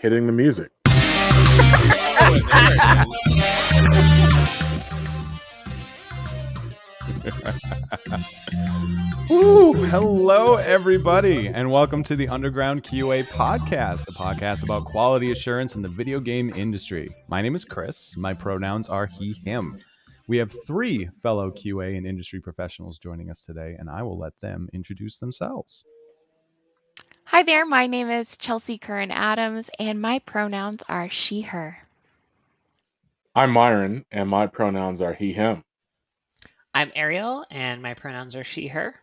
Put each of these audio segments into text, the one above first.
hitting the music. Oh, there it is. Woo! Hello, everybody, and welcome to the Underground QA podcast, the podcast about quality assurance in the video game industry. My name is Chris. My pronouns are he, him. We have three fellow QA and industry professionals joining us today, and I will let them introduce themselves. Hi there, my name is Chelsea Curran Adams, and my pronouns are she, her. I'm Myron, and my pronouns are he, him. I'm Ariel, and my pronouns are she, her.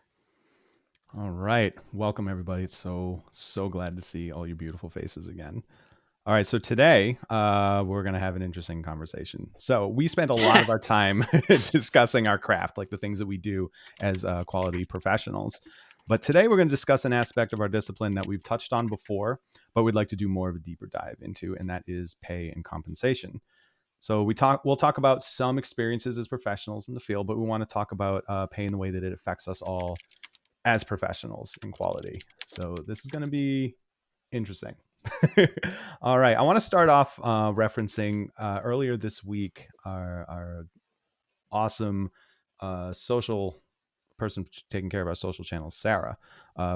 All right. Welcome, everybody. It's so glad to see all your beautiful faces again. All right. So today, we're going to have an interesting conversation. So we spent a lot of our time discussing our craft, like the things that we do as quality professionals. But today we're going to discuss an aspect of our discipline that we've touched on before, but we'd like to do more of a deeper dive into, and that is pay and compensation. So we'll talk about some experiences as professionals in the field, but we want to talk about pay in the way that it affects us all as professionals in quality. So this is going to be interesting. All right. I want to start off referencing earlier this week, our awesome social person taking care of our social channels, Sarah,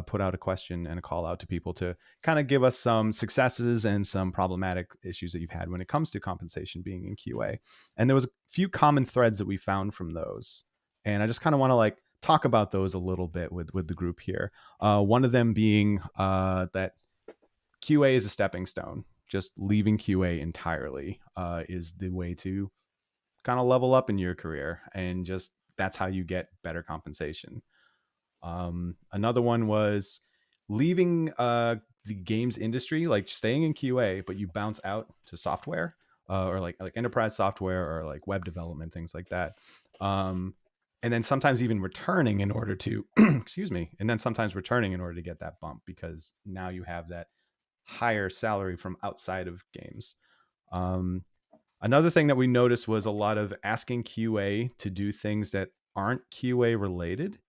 put out a question and a call out to people to kind of give us some successes and some problematic issues that you've had when it comes to compensation being in QA. And there was a few common threads that we found from those. And I just kind of want to talk about those a little bit with the group here. One of them being that QA is a stepping stone. Just leaving QA entirely is the way to kind of level up in your career, and just that's how you get better compensation. Another one was leaving the games industry, like staying in QA, but you bounce out to software or like enterprise software or like web development, things like that. And then sometimes even returning in order to, returning in order to get that bump, because now you have that higher salary from outside of games. Another thing that we noticed was a lot of asking QA to do things that aren't QA related,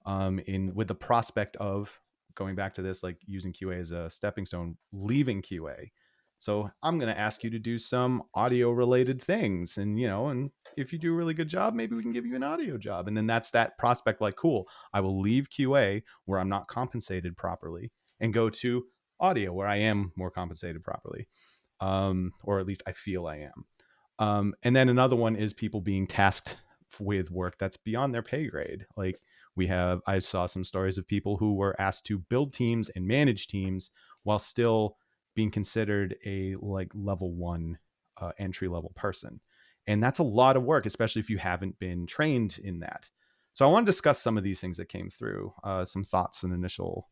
with the prospect of going back to this, like using QA as a stepping stone, leaving QA. So I'm going to ask you to do some audio related things. And, and if you do a really good job, maybe we can give you an audio job. And then that's that prospect, like, cool, I will leave QA where I'm not compensated properly and go to audio where I am more compensated properly. Or at least I feel I am. And then another one is people being tasked with work that's beyond their pay grade. Like I saw some stories of people who were asked to build teams and manage teams while still being considered a level 1 entry level person. And that's a lot of work, especially if you haven't been trained in that. So I want to discuss some of these things that came through, some thoughts and initial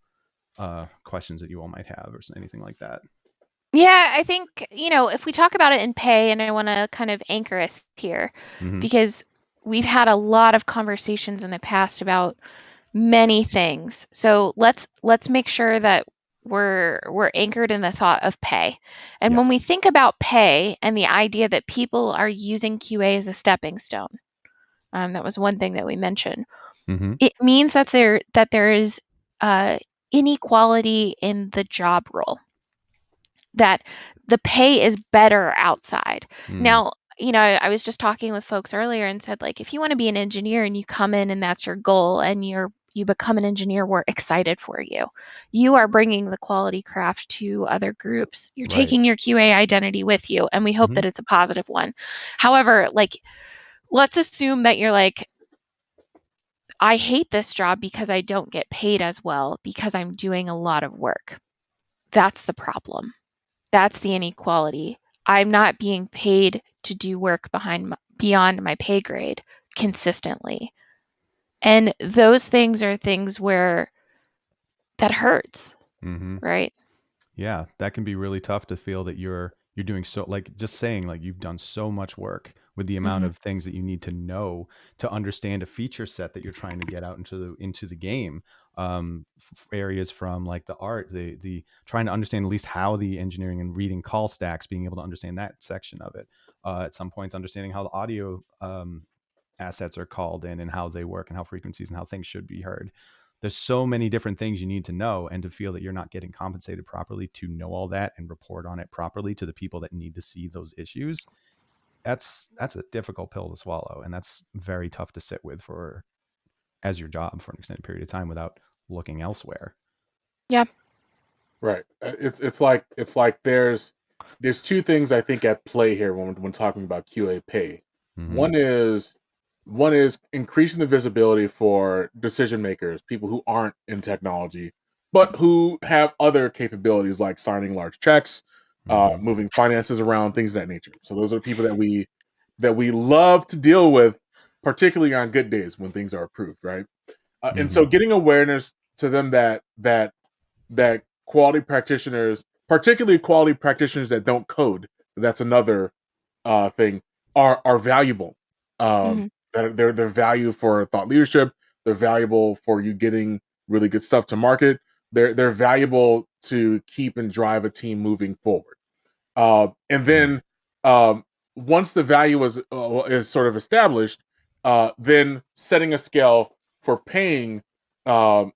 questions that you all might have or anything like that. Yeah, I think, if we talk about it in pay, and I want to kind of anchor us here, because we've had a lot of conversations in the past about many things. So let's make sure that we're anchored in the thought of pay. And when we think about pay and the idea that people are using QA as a stepping stone, that was one thing that we mentioned. It means that there is inequality in the job role, that the pay is better outside. Now, I was just talking with folks earlier and said, if you want to be an engineer and you come in and that's your goal and you become an engineer, we're excited for you. You are bringing the quality craft to other groups. You're taking your QA identity with you, and we hope that it's a positive one. However, let's assume that you're I hate this job because I don't get paid as well because I'm doing a lot of work. That's the problem. That's the inequality. I'm not being paid to do work beyond my pay grade consistently. And those things are things where that hurts, right? Yeah, that can be really tough to feel that you're doing so, just saying you've done so much work with the amount of things that you need to know to understand a feature set that you're trying to get out into the game. Areas from the art, the trying to understand at least how the engineering and reading call stacks, being able to understand that section of it. At some points, understanding how the audio assets are called in and how they work and how frequencies and how things should be heard. there's so many different things you need to know, and to feel that you're not getting compensated properly to know all that and report on it properly to the people that need to see those issues. That's a difficult pill to swallow, and that's very tough to sit with for as your job for an extended period of time without looking elsewhere. Yeah. Right. It's like there's two things I think at play here when talking about QA pay. Mhm. One is increasing the visibility for decision makers, people who aren't in technology, but who have other capabilities like signing large checks, Mhm. moving finances around, things of that nature. So those are people that we love to deal with, particularly on good days when things are approved, right? And so getting awareness to them that quality practitioners, particularly quality practitioners that don't code, that's another thing, are valuable. Mhm. They're valued for thought leadership. They're valuable for you getting really good stuff to market. They're valuable to keep and drive a team moving forward. And then once the value is sort of established, then setting a scale for paying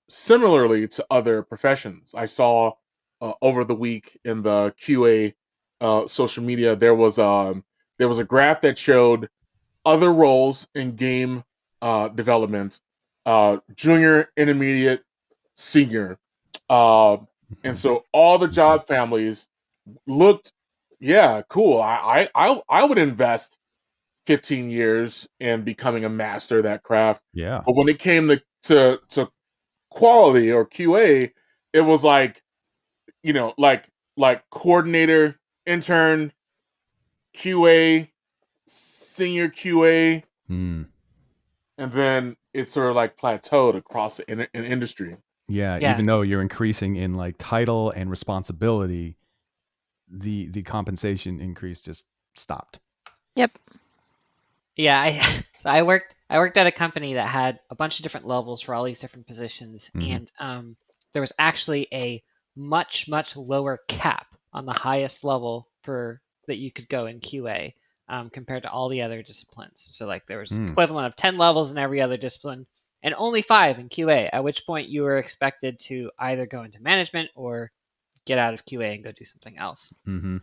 similarly to other professions. I saw over the week in the QA social media there was a graph that showed other roles in game development, junior, intermediate, senior, and so all the job families looked, yeah, cool. I would invest 15 years in becoming a master of that craft. Yeah. But when it came to quality or QA, it was like, like coordinator, intern, QA, senior QA, Mm. and then it's sort of like plateaued across an industry. Yeah, Yeah. even though you're increasing in like title and responsibility, the compensation increase just stopped. Yep. Yeah, so I worked at a company that had a bunch of different levels for all these different positions, Mhm. and there was actually a much lower cap on the highest level for that you could go in QA compared to all the other disciplines. So like there was equivalent of 10 levels in every other discipline and only 5 in QA, at which point you were expected to either go into management or get out of QA and go do something else. Mhm.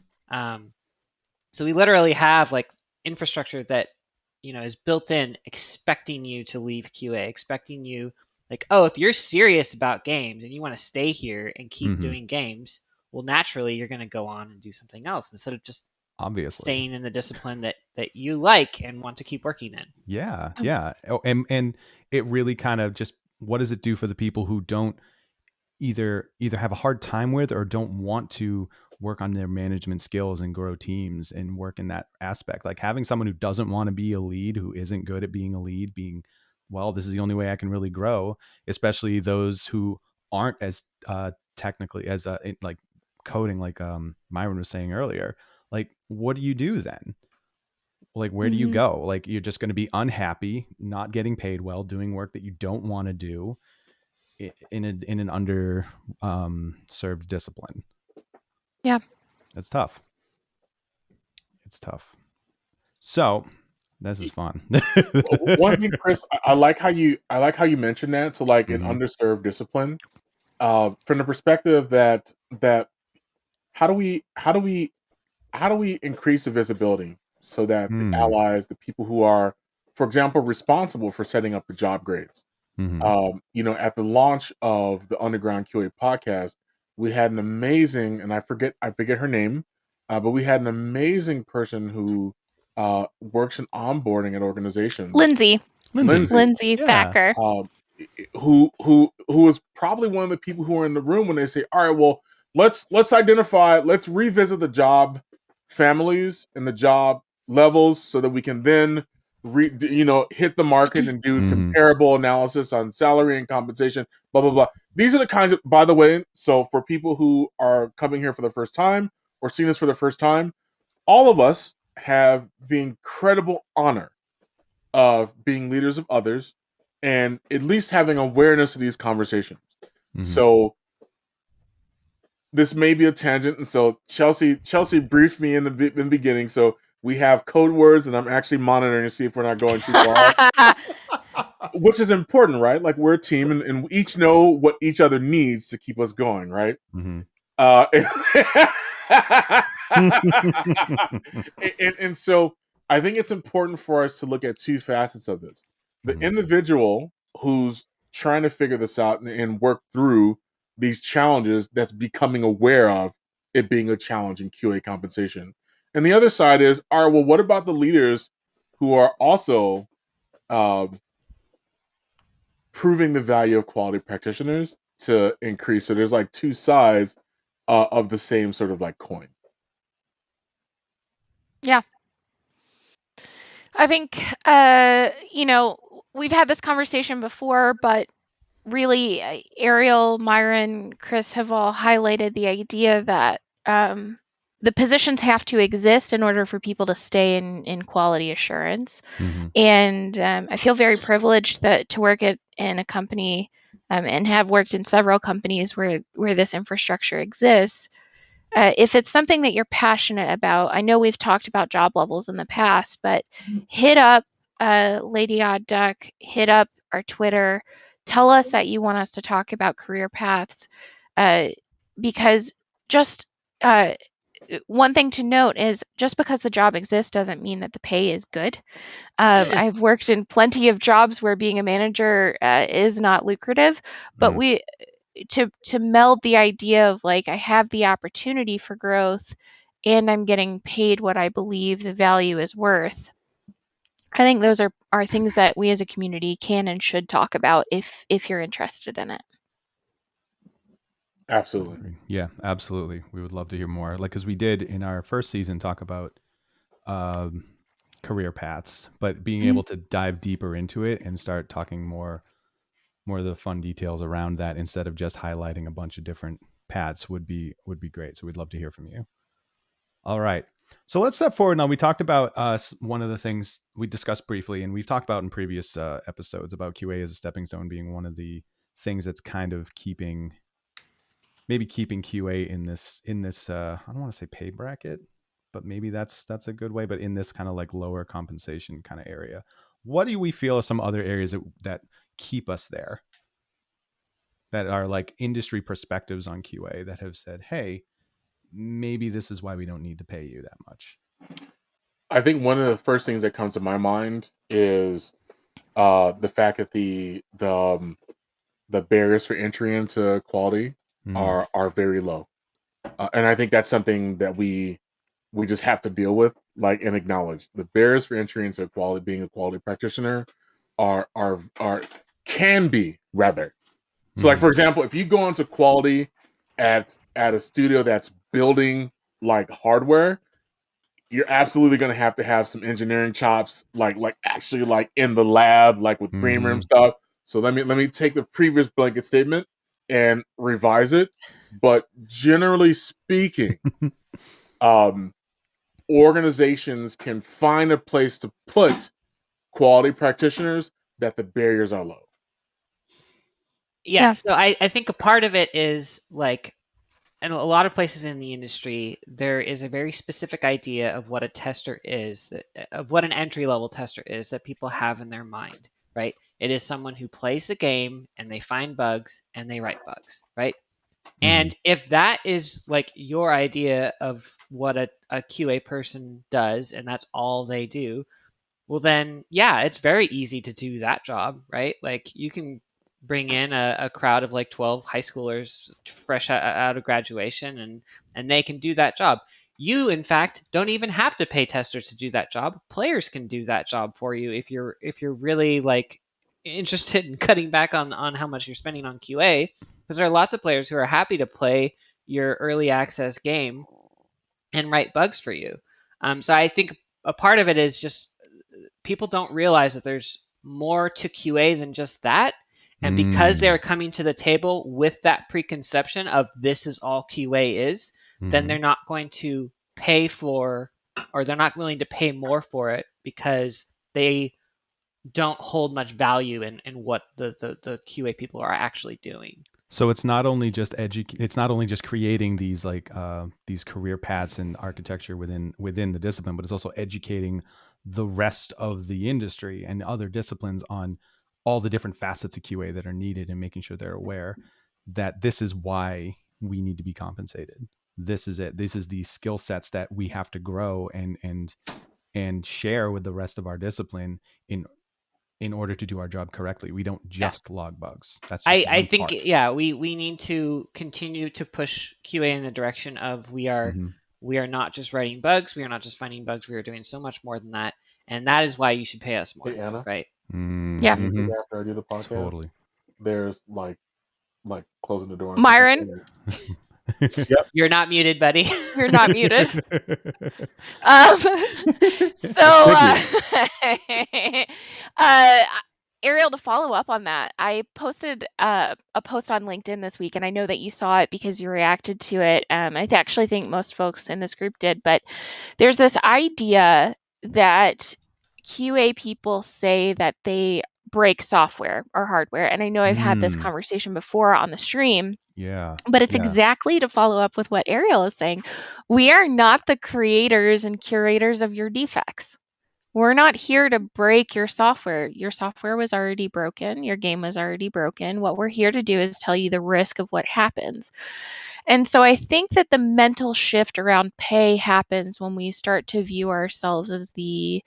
So we literally have like infrastructure that is built in, expecting you to leave QA, expecting you like, oh, if you're serious about games and you want to stay here and keep doing games, well, naturally you're going to go on and do something else instead of just Obviously. staying in the discipline that you like and want to keep working in. Yeah, yeah. Oh, and it really kind of just, what does it do for the people who don't either have a hard time with or don't want to work on their management skills and grow teams and work in that aspect? Like having someone who doesn't want to be a lead, who isn't good at being a lead, being, well, this is the only way I can really grow, especially those who aren't as technically as like coding, like Myron was saying earlier. Like, what do you do then? Like, where do you go? Like, you're just going to be unhappy, not getting paid well, doing work that you don't want to do in an under served discipline. Yeah. It's tough. It's tough. So this is fun. One thing, Chris, I like how you mentioned that. So like an underserved discipline, from the perspective that how do we increase the visibility so that the allies, the people who are, for example, responsible for setting up the job grades. At the launch of the Underground QA podcast, we had an amazing, and I forget her name, but we had an amazing person who works in onboarding at organizations. Lindsay Yeah. Thacker. Who was probably one of the people who were in the room when they say, all right, well, let's revisit the job families and the job levels so that we can then hit the market and do comparable analysis on salary and compensation, blah blah blah. These are the kinds of, by the way, so for people who are coming here for the first time or seeing this for the first time, all of us have the incredible honor of being leaders of others and at least having awareness of these conversations. So this may be a tangent, and so Chelsea briefed me in the beginning. So we have code words, and I'm actually monitoring to see if we're not going too far. which is important, right? Like we're a team, and we each know what each other needs to keep us going, right? Mm-hmm. And so I think it's important for us to look at two facets of this: the Mhm. individual who's trying to figure this out and work through these challenges, that's becoming aware of it being a challenge in QA compensation, and the other side is, all right, well, what about the leaders who are also um, proving the value of quality practitioners to increase? So there's like two sides of the same sort of like coin. Yeah. I think, we've had this conversation before, but really, Ariel, Myron, Chris have all highlighted the idea that the positions have to exist in order for people to stay in quality assurance. Mhm. And I feel very privileged to work in a company and have worked in several companies where this infrastructure exists. If it's something that you're passionate about, I know we've talked about job levels in the past, but hit up Lady Odd Duck, hit up our Twitter, tell us that you want us to talk about career paths, because just one thing to note is just because the job exists doesn't mean that the pay is good. I've worked in plenty of jobs where being a manager is not lucrative, but to meld the idea of like I have the opportunity for growth and I'm getting paid what I believe the value is worth. I think those are things that we as a community can and should talk about if you're interested in it. Absolutely. Yeah, absolutely. We would love to hear more. Like, because we did in our first season talk about um, career paths, but being able to dive deeper into it and start talking more of the fun details around that instead of just highlighting a bunch of different paths would be great. So we'd love to hear from you. All right. So let's step forward now. We talked about one of the things we discussed briefly, and we've talked about in previous episodes about QA as a stepping stone being one of the things that's kind of keeping QA in this I don't want to say pay bracket, but maybe that's a good way, but in this kind of like lower compensation kind of area. What do we feel are some other areas that keep us there, that are like industry perspectives on QA that have said, hey, maybe this is why we don't need to pay you that much? I think one of the first things that comes to my mind is the fact that the barriers for entry into quality are very low, and I think that's something that we just have to deal with, like, and acknowledge. The barriers for entry into quality, being a quality practitioner, are can be rather. So, like, for example, if you go into quality at a studio that's building like hardware, you're absolutely going to have some engineering chops, like actually like in the lab, like with clean room stuff. So let me take the previous blanket statement and revise it. But generally speaking, um, organizations can find a place to put quality practitioners that the barriers are low. Yeah, so I think a part of it is like, in a lot of places in the industry, there is a very specific idea of what a tester is, of what an entry level tester is, that people have in their mind, right? It is someone who plays the game and they find bugs and they write bugs, right? And if that is like your idea of what a QA person does and that's all they do, well then, yeah, it's very easy to do that job, right? Like you can bring in a crowd of like 12 high schoolers fresh out of graduation and they can do that job. You, in fact, don't even have to pay testers to do that job. Players can do that job for you if you're really like interested in cutting back on how much you're spending on QA, because there are lots of players who are happy to play your early access game and write bugs for you. So I think a part of it is just people don't realize that there's more to QA than just that. And because they're coming to the table with that preconception of this is all QA is, then they're not going to pay for, or they're not willing to pay more for it because they don't hold much value in what the QA people are actually doing. So it's not only just it's not only just creating these like these career paths and architecture within the discipline, but it's also educating the rest of the industry and other disciplines on all the different facets of QA that are needed and making sure they're aware that this is why we need to be compensated. This is it. This is the skill sets that we have to grow and share with the rest of our discipline in order to do our job correctly. We don't just log bugs. That's just I one think part. we need to continue to push QA in the direction of we are not just writing bugs, we are not just finding bugs, we are doing so much more than that, and that is why you should pay us more. Hey, Anna. Right? Yeah. After I do the podcast, Totally. there's like closing the door. Myron, Yep. You're not muted, buddy. you're not muted. Ariel, to follow up on that, I posted a post on LinkedIn this week, and I know that you saw it because you reacted to it. I actually think most folks in this group did, but there's this idea that QA people say that they break software or hardware, and I know I've had this conversation before on the stream. Yeah. But it's exactly to follow up with what Ariel is saying. We are not the creators and curators of your defects. We're not here to break your software. Your software was already broken. Your game was already broken. What we're here to do is tell you the risk of what happens. And so I think that the mental shift around pay happens when we start to view ourselves as the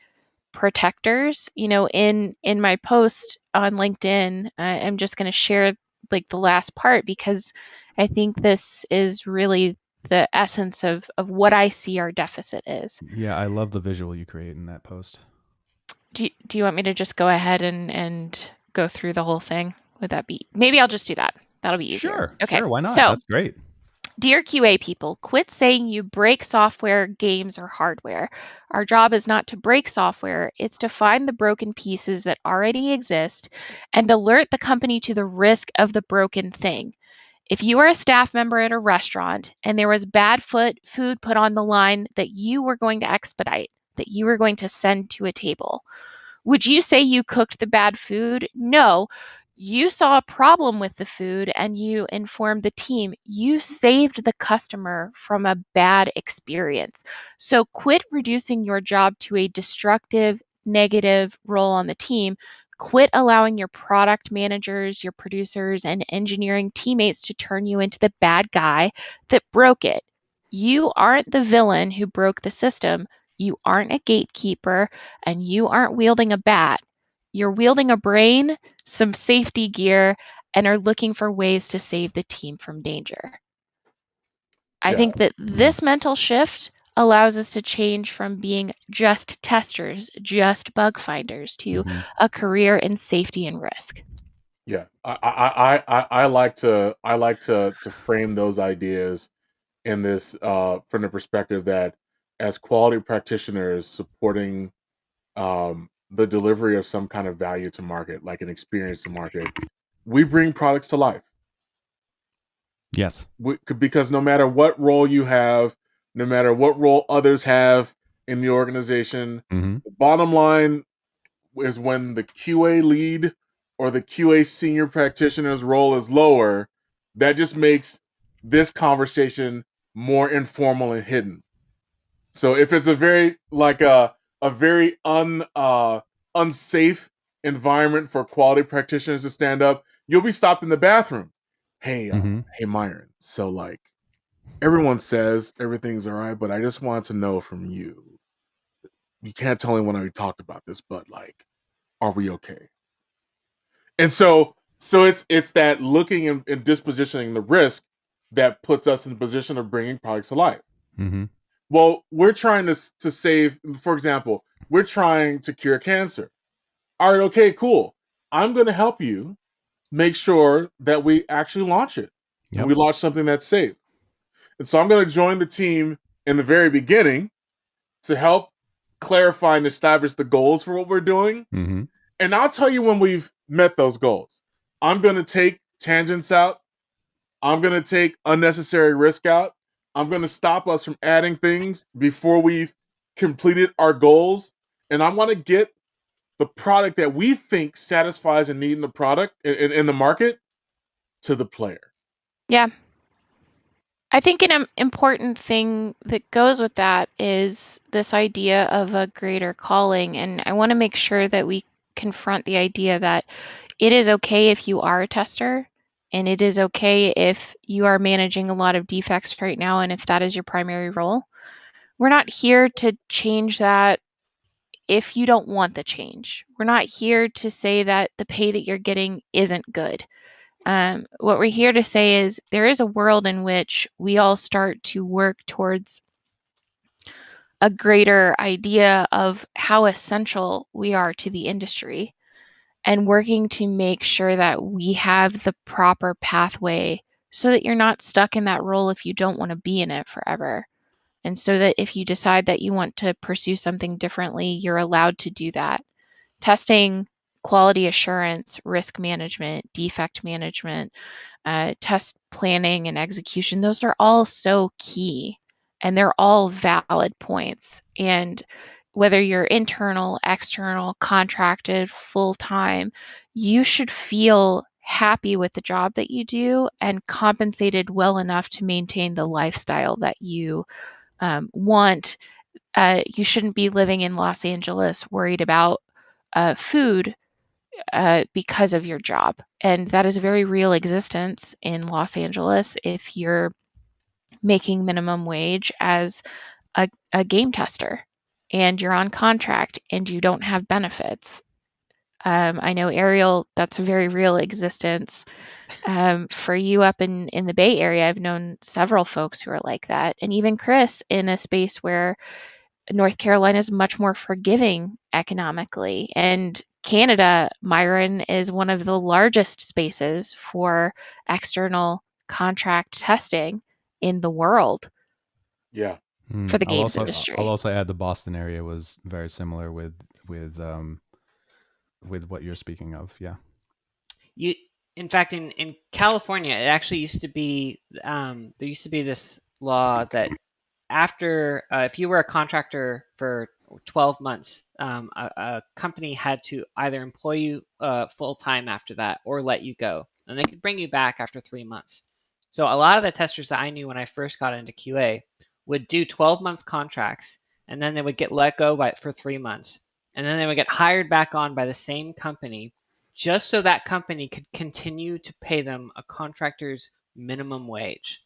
protectors. In my post on LinkedIn, I'm just going to share like the last part because I think this is really the essence of what I see our deficit is. Yeah, I love the visual you create in that post. Do you want me to just go ahead and go through the whole thing? Would that be? Maybe I'll just do that. That'll be easier. Sure. Okay. Sure. Why not? So, That's great. Dear QA people, quit saying you break software, games, or hardware. Our job is not to break software, it's to find the broken pieces that already exist and alert the company to the risk of the broken thing. If you are a staff member at a restaurant and there was bad food put on the line that you were going to expedite, that you were going to send to a table, would you say you cooked the bad food? No. You saw a problem with the food and you informed the team. You saved the customer from a bad experience. So quit reducing your job to a destructive, negative role on the team. Quit allowing your product managers, your producers, and engineering teammates to turn you into the bad guy that broke it. You aren't the villain who broke the system. You aren't a gatekeeper, and you aren't wielding a bat. You're wielding a brain, some safety gear, and are looking for ways to save the team from danger. I think that this mental shift allows us to change from being just testers, just bug finders, to a career in safety and risk. Yeah, I like to frame those ideas in this from the perspective that as quality practitioners supporting the delivery of some kind of value to market, like an experience to market, we bring products to life. Yes. Because no matter what role you have, no matter what role others have in the organization, the bottom line is when the QA lead or the QA senior practitioner's role is lower, that just makes this conversation more informal and hidden. So if it's a very very unsafe environment for quality practitioners to stand up, you'll be stopped in the bathroom. Hey, hey Myron. So like everyone says everything's all right, but I just wanted to know from you. You can't tell anyone we talked about this, but like, are we okay? And so it's that looking and dispositioning the risk that puts us in the position of bringing products to life. Well, we're trying to save, for example, we're trying to cure cancer. All right, okay, cool. I'm going to help you make sure that we actually launch it. And we launch something that's safe. And so I'm going to join the team in the very beginning to help clarify and establish the goals for what we're doing. And I'll tell you when we've met those goals. I'm going to take tangents out. I'm going to take unnecessary risk out. I'm going to stop us from adding things before we've completed our goals. And I want to get the product that we think satisfies a need in the product in the market to the player. Yeah. I think an important thing that goes with that is this idea of a greater calling. And I want to make sure that we confront the idea that it is okay if you are a tester, and it is okay if you are managing a lot of defects right now, and if that is your primary role. We're not here to change that if you don't want the change. We're not here to say that the pay that you're getting isn't good. What we're here to say is there is a world in which we all start to work towards a greater idea of how essential we are to the industry, and working to make sure that we have the proper pathway so that you're not stuck in that role if you don't want to be in it forever. And so that if you decide that you want to pursue something differently, you're allowed to do that. Testing, quality assurance, risk management, defect management, test planning and execution, those are all so key, and they're all valid points. And whether you're internal, external, contracted, full-time, you should feel happy with the job that you do and compensated well enough to maintain the lifestyle that you want. You shouldn't be living in Los Angeles worried about food because of your job. And that is a very real existence in Los Angeles if you're making minimum wage as a game tester and you're on contract and you don't have benefits. I know, Ariel, that's a very real existence. For you up in the Bay Area, I've known several folks who are like that. And even Chris, in a space where North Carolina is much more forgiving economically. And Canada, Myron, is one of the largest spaces for external contract testing in the world Yeah. for the I'll games also industry. add the Boston area was very similar with what you're speaking of. Yeah. You, in fact, in California, it actually used to be there used to be this law that after if you were a contractor for 12 months, a company had to either employ you full time after that or let you go, and they could bring you back after 3 months. So a lot of the testers that I knew when I first got into QA would do 12-month contracts, and then they would get let go for 3 months, and then they would get hired back on by the same company just so that company could continue to pay them a contractor's minimum wage.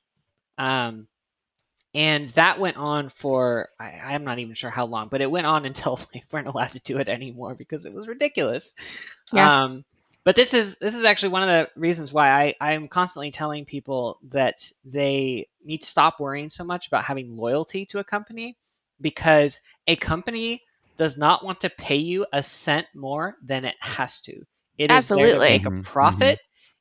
And that went on for, I'm not even sure how long, but it went on until they weren't allowed to do it anymore because it was ridiculous. Yeah. But this is actually one of the reasons why I'm constantly telling people that they need to stop worrying so much about having loyalty to a company, because a company does not want to pay you a cent more than it has to. It is there to make a Absolutely. profit,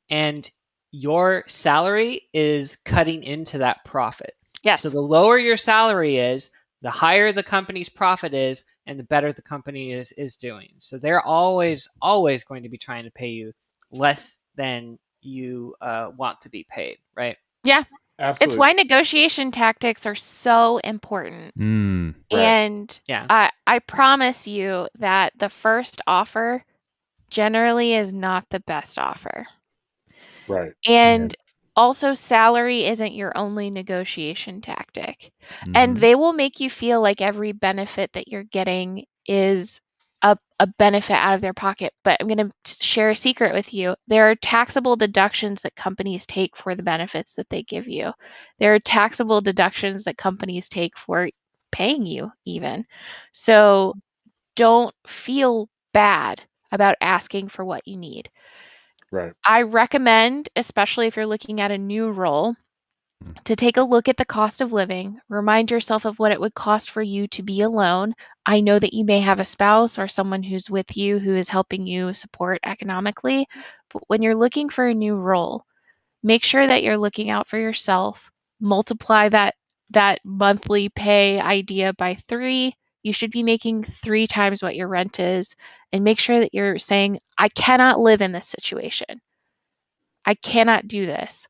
and your salary is cutting into that profit. So Yes. the lower your salary is, the higher the company's profit is, and the better the company is doing. So they're always going to be trying to pay you less than you want to be paid, right? Yeah. It's Absolutely. why negotiation tactics are so important. Right. And Yeah. I promise you that the first offer generally is not the best offer. Right. And also, salary isn't your only negotiation tactic. And they will make you feel like every benefit that you're getting is a benefit out of their pocket. But I'm going to share a secret with you. There are taxable deductions that companies take for the benefits that they give you. There are taxable deductions that companies take for paying you, even. So don't feel bad about asking for what you need. Right. I recommend, especially if you're looking at a new role, to take a look at the cost of living. Remind yourself of what it would cost for you to be alone. I know that you may have a spouse or someone who's with you who is helping you support economically, but when you're looking for a new role, make sure that you're looking out for yourself. Multiply that monthly pay idea by 3. You should be making 3 times what your rent is, and make sure that you're saying, I cannot live in this situation. I cannot do this.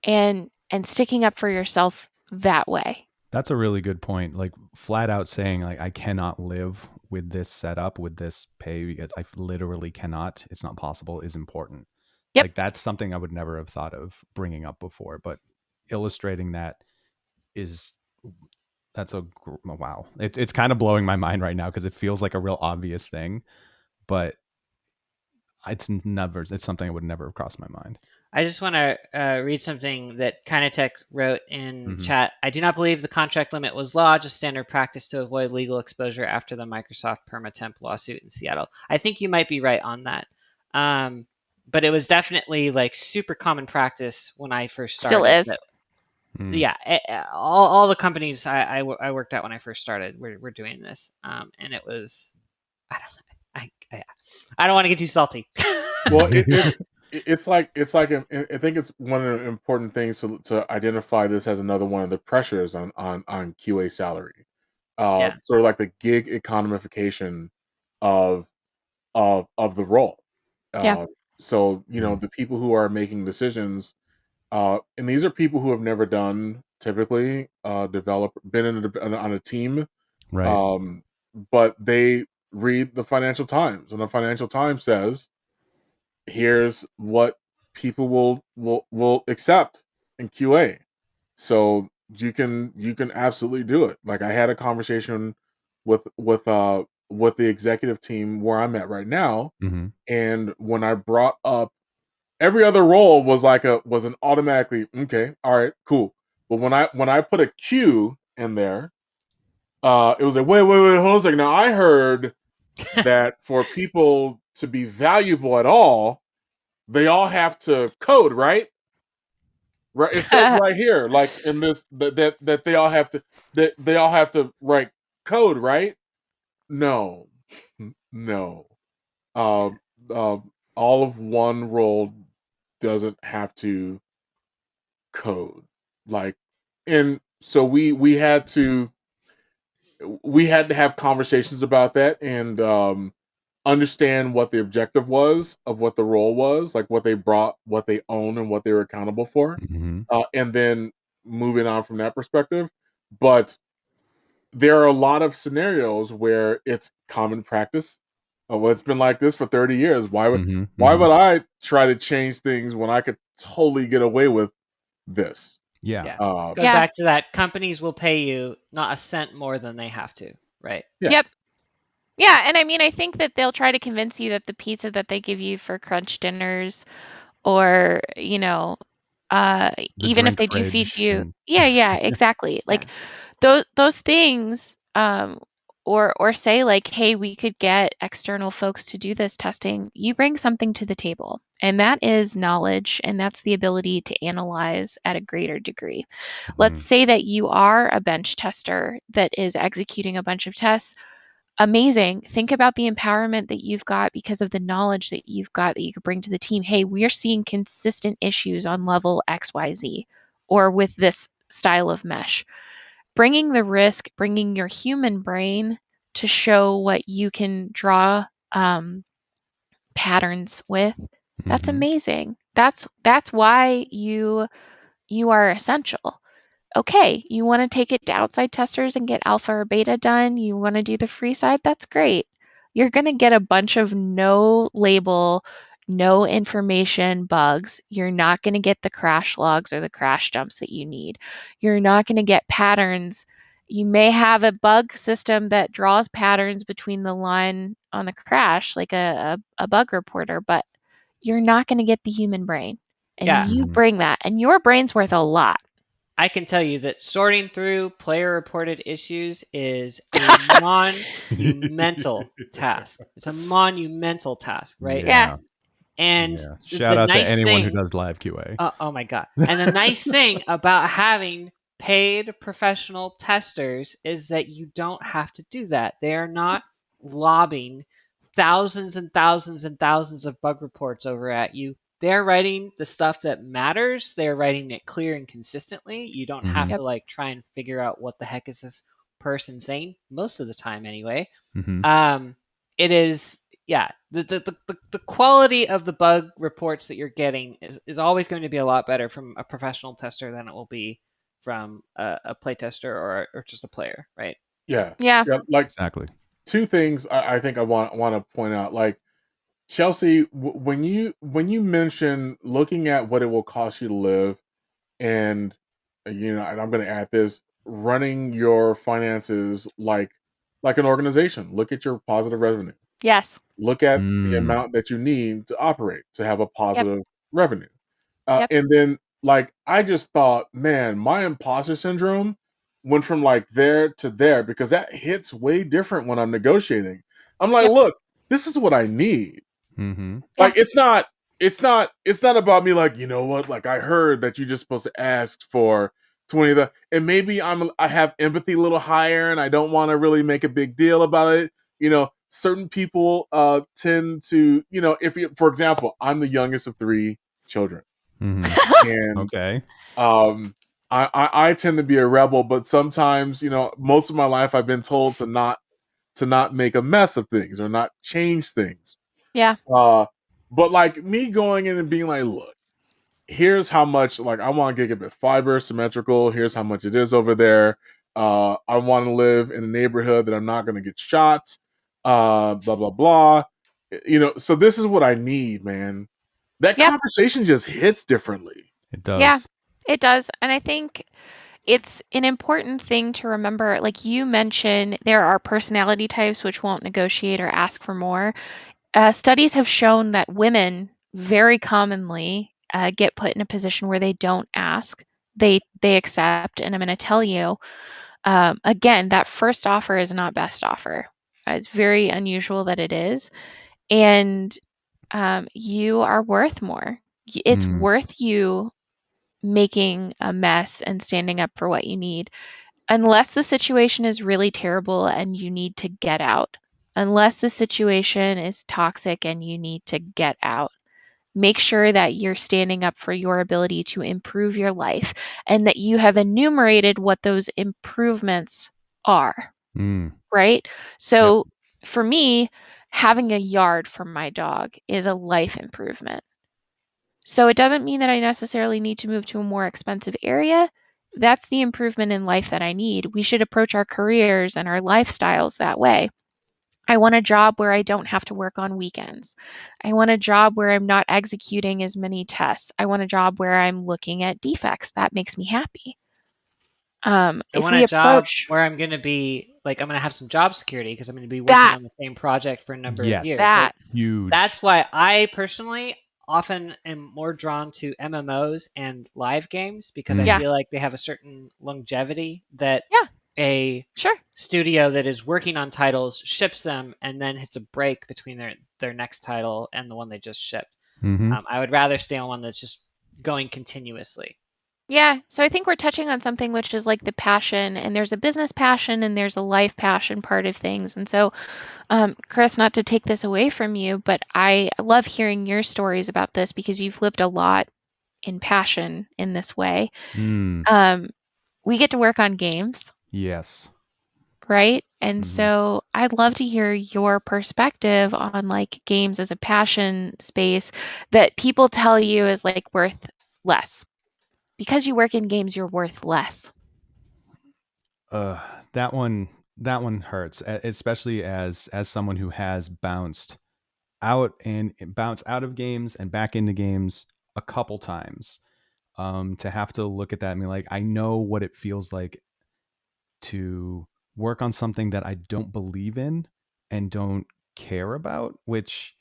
And sticking up for yourself that way. That's a really good point. Like flat out saying like I cannot live with this setup, with this pay, because I literally cannot. It's not possible. Is important. Yep. Like that's something I would never have thought of bringing up before, but illustrating that is wow. It's kind of blowing my mind right now because it feels like a real obvious thing, but it's something I would never have crossed my mind. I just want to read something that Kinetech wrote in chat. I do not believe the contract limit was law, just standard practice to avoid legal exposure after the Microsoft permatemp lawsuit in Seattle. I think you might be right on that. But it was definitely like super common practice when I first started. Still is. Yeah, all the companies I worked at when I first started were doing this, and it was I don't want to get too salty. Well, it's like I think it's one of the important things to identify this as another one of the pressures on QA salary. Yeah. Sort of like the gig economification of the role. Yeah. So the people who are making decisions, and these are people who have never done typically been on a team, Right. but they read the Financial Times, and the Financial Times says, here's what people will accept in QA. So you can absolutely do it. Like I had a conversation with the executive team where I'm at right now, and when I brought up every other role was an automatically okay, all right, cool. But when I put a Q in there, it was like wait, hold on a second. Now I heard that for people to be valuable at all, they all have to code, right? Right. It says right here, like in this, that they all have to write code, right? No, no. All of one role doesn't have to code. Like, and so we had to have conversations about that and understand what the objective was of what the role was, like what they brought, what they own, and what they were accountable for, and then moving on from that perspective. But there are a lot of scenarios where it's common practice. Well, it's been like this for 30 years. Why would I try to change things when I could totally get away with this? Yeah. Go back to that. Companies will pay you not a cent more than they have to, right? Yeah. Yep. Yeah, and I mean, I think that they'll try to convince you that the pizza that they give you for crunch dinners, or even if they do feed you, yeah, exactly. Like those things, or say like, hey, we could get external folks to do this testing. You bring something to the table, and that is knowledge, and that's the ability to analyze at a greater degree. Let's say that you are a bench tester that is executing a bunch of tests. Amazing. Think about the empowerment that you've got because of the knowledge that you've got that you could bring to the team. Hey, we're seeing consistent issues on level XYZ or with this style of mesh. Bringing the risk, bringing your human brain to show what you can draw patterns with, that's amazing. That's why you are essential. Okay, you want to take it to outside testers and get alpha or beta done. You want to do the free side. That's great. You're going to get a bunch of no label, no information bugs. You're not going to get the crash logs or the crash dumps that you need. You're not going to get patterns. You may have a bug system that draws patterns between the line on the crash, like a bug reporter, but you're not going to get the human brain. And you bring that, and your brain's worth a lot. I can tell you that sorting through player-reported issues is a monumental task. It's a monumental task, right? Yeah. And shout out to anyone who does live QA. Oh my god! And the nice thing about having paid professional testers is that you don't have to do that. They are not lobbing thousands and thousands and thousands of bug reports over at you. They're writing the stuff that matters. They're writing it clear and consistently. You don't have to like try and figure out what the heck is this person saying most of the time anyway. It is the quality of the bug reports that you're getting is always going to be a lot better from a professional tester than it will be from a play tester or just a player, right? Yeah. Like exactly. Two things I think I want to point out. Like Chelsea, when you mention looking at what it will cost you to live, and and I'm going to add this, running your finances like an organization. Look at your positive revenue. Yes. look at the amount that you need to operate to have a Yep. positive revenue. Yep. And then like I just thought, man, my imposter syndrome went from like there to there because that hits way different when I'm negotiating. I'm like, Yep. look, this is what I need. Mm-hmm. Like it's not about me like, you know what, like I heard that you're just supposed to ask for 20 of the, and maybe I have empathy a little higher and I don't want to really make a big deal about it. Certain people tend to, if you, for example, I'm the youngest of 3 children. Mm-hmm. And Okay. I tend to be a rebel, but sometimes, most of my life I've been told to not make a mess of things or not change things. Yeah. But like me going in and being like, look, here's how much, like I want gigabit fiber symmetrical. Here's how much it is over there. I want to live in a neighborhood that I'm not going to get shot. Blah blah blah. So this is what I need, man. That Yep. conversation just hits differently. It does. Yeah, it does. And I think it's an important thing to remember. Like you mentioned, there are personality types which won't negotiate or ask for more. Studies have shown that women very commonly get put in a position where they don't ask, they accept. And I'm going to tell you, again, that first offer is not best offer. It's very unusual that it is, and you are worth more. It's worth you making a mess and standing up for what you need, unless the situation is really terrible and you need to get out. Unless the situation is toxic and you need to get out, make sure that you're standing up for your ability to improve your life and that you have enumerated what those improvements are, right? So for me, having a yard for my dog is a life improvement. So it doesn't mean that I necessarily need to move to a more expensive area. That's the improvement in life that I need. We should approach our careers and our lifestyles that way. I want a job where I don't have to work on weekends. I want a job where I'm not executing as many tests. I want a job where I'm looking at defects. That makes me happy. I If want we a job approach where I'm going to be like I'm going to have some job security because I'm going to be working that, on the same project for a number of Yes. years. that, Huge. That's why I personally often am more drawn to MMOs and live games because I Yeah. feel like they have a certain longevity that Yeah. a sure. studio that is working on titles ships them and then hits a break between their next title and the one they just shipped. I would rather stay on one that's just going continuously. Yeah, so I think we're touching on something which is like the passion, and there's a business passion and there's a life passion part of things. And so, Chris, not to take this away from you, but I love hearing your stories about this because you've lived a lot in passion in this way. We get to work on games, Yes. right? And so I'd love to hear your perspective on like games as a passion space that people tell you is like worth less. Because you work in games, you're worth less. That one hurts, especially as someone who has bounced out of games and back into games a couple times. To have to look at that and be like, I know what it feels like to work on something that I don't believe in and don't care about, which,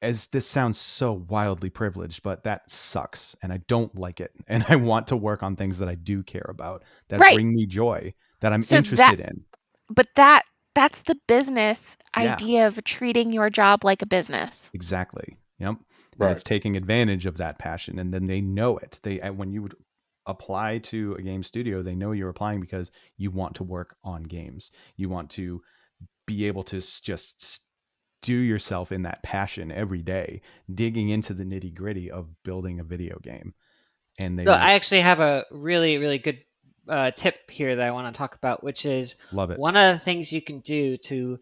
as this sounds so wildly privileged, but that sucks and I don't like it. And I want to work on things that I do care about, that Right. bring me joy, that I'm So interested in. But that's the business idea of treating your job like a business. Exactly. Yep. Right. And it's taking advantage of that passion, and then they know it. When you would apply to a game studio, they know you're applying because you want to work on games. You want to be able to just do yourself in that passion every day, digging into the nitty gritty of building a video game. And they So I actually have a really, really good tip here that I want to talk about, which is love it. one of the things you can do to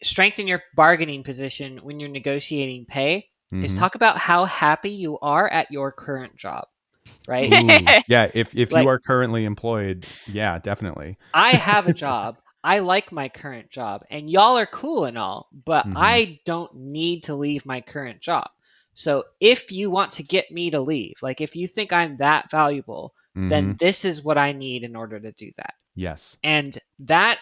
strengthen your bargaining position when you're negotiating pay is talk about how happy you are at your current job, right? Ooh, yeah, if Like- you are currently employed, yeah, definitely. I have a job. I like my current job, and y'all are cool and all, but I don't need to leave my current job. So if you want to get me to leave, like if you think I'm that valuable, then this is what I need in order to do that. Yes. And that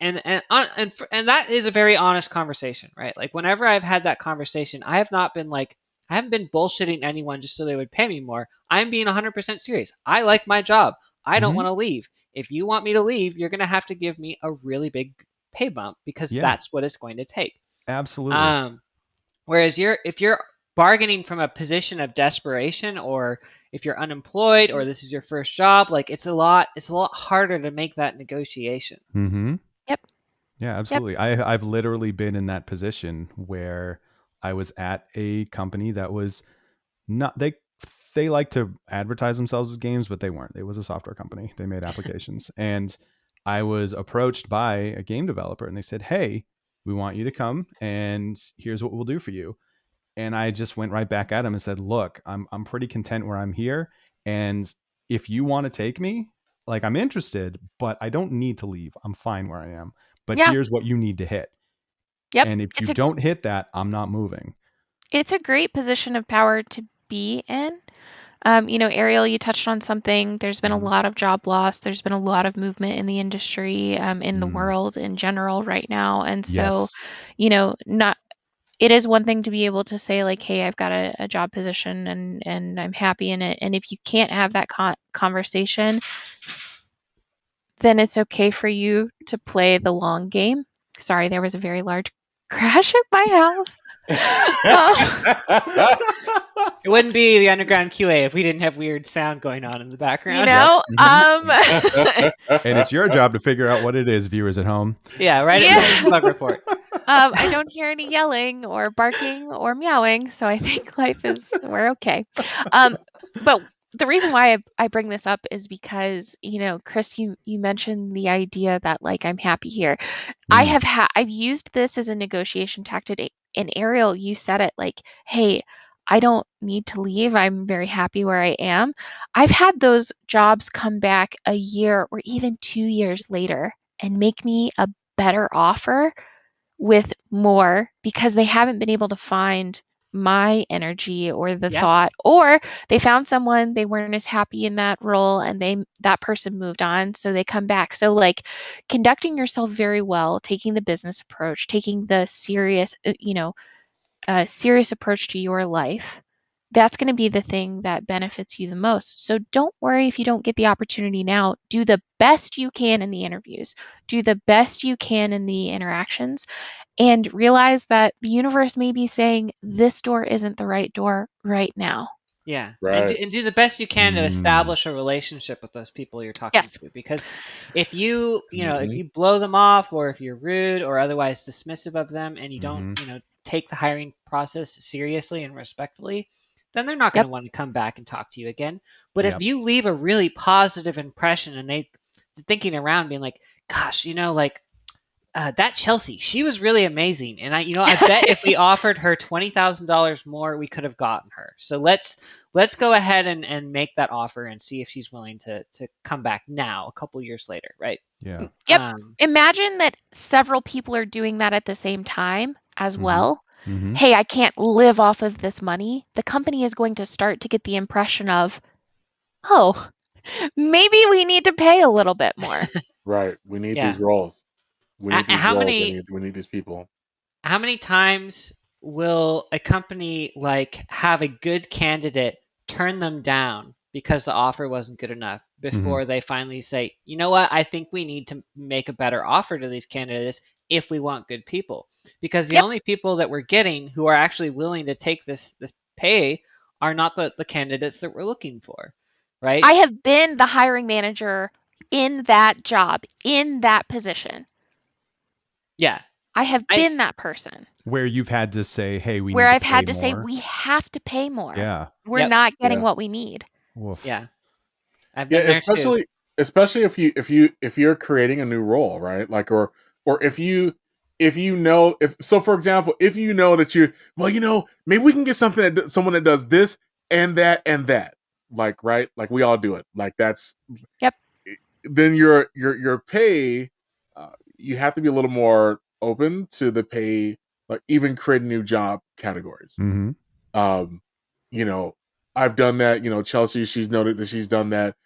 and that is a very honest conversation, right? Like whenever I've had that conversation, I haven't been bullshitting anyone just so they would pay me more. I'm being 100% serious. I like my job. I don't want to leave. If you want me to leave, you're going to have to give me a really big pay bump because that's what it's going to take. Absolutely. Whereas if you're bargaining from a position of desperation, or if you're unemployed, or this is your first job, like it's a lot harder to make that negotiation. Yep. Yeah, absolutely. Yep. I've literally been in that position where I was at a company that was not, they like to advertise themselves with games, but they weren't. It was a software company. They made applications. And I was approached by a game developer and they said, "Hey, we want you to come and here's what we'll do for you." And I just went right back at him and said, "Look, I'm pretty content where I'm here. And if you want to take me, like I'm interested, but I don't need to leave. I'm fine where I am. But here's what you need to hit. Yep. And if you don't hit that, I'm not moving." It's a great position of power to be in. Ariel, you touched on something. There's been a lot of job loss. There's been a lot of movement in the industry, in the world in general right now. And so, it is one thing to be able to say like, "Hey, I've got a job position and I'm happy in it." And if you can't have that conversation, then it's okay for you to play the long game. Sorry, there was a very large crash at my house. It wouldn't be the underground QA if we didn't have weird sound going on in the background. And it's your job to figure out what it is, viewers at home. Yeah, right. At the bug report. I don't hear any yelling or barking or meowing, so I think we're okay. But the reason why I bring this up is because, Chris, you mentioned the idea that like I'm happy here. I've used this as a negotiation tactic. And Ariel, you said it like, "Hey, I don't need to leave. I'm very happy where I am." I've had those jobs come back a year or even 2 years later and make me a better offer with more because they haven't been able to find my energy or the thought, or they found someone, they weren't as happy in that role and that person moved on, so they come back. So like conducting yourself very well, taking the business approach, taking the serious approach to your life, that's going to be the thing that benefits you the most. So don't worry if you don't get the opportunity now. Do the best you can in the interviews. Do the best you can in the interactions, and realize that the universe may be saying this door isn't the right door right now. Yeah, right. and do the best you can to establish a relationship with those people you're talking to. Because if you if you blow them off, or if you're rude or otherwise dismissive of them, and you don't take the hiring process seriously and respectfully, then they're not going to want to come back and talk to you again. But if you leave a really positive impression and they're thinking around being like, "Gosh, that Chelsea, she was really amazing, and I bet if we offered her $20,000 more, we could have gotten her. So let's go ahead and make that offer and see if she's willing to come back now, a couple years later, right?" Yeah. Yep. Imagine that several people are doing that at the same time as well. Hey, I can't live off of this money. The company is going to start to get the impression of, oh, maybe we need to pay a little bit more. Right. We need these roles. We need these roles. We need these people. How many times will a company like have a good candidate turn them down because the offer wasn't good enough before they finally say, "You know what? I think we need to make a better offer to these candidates if we want good people." Because the only people that we're getting who are actually willing to take this pay are not the candidates that we're looking for, right? I have been the hiring manager in that job, in that position. Yeah. I have been that person. Where you've had to say, "Hey, we where need to I've pay had to more." say we have to pay more. Yeah. We're not getting what we need. Oof. Yeah. I've been there too. Especially if you're creating a new role, right? Like or if you know, for example, if you know that maybe we can get someone that does this and that, like, right? Like we all do it. Like that's then your pay, you have to be a little more open to the pay, like even creating new job categories. I've done that. Chelsea, she's noted that she's done that.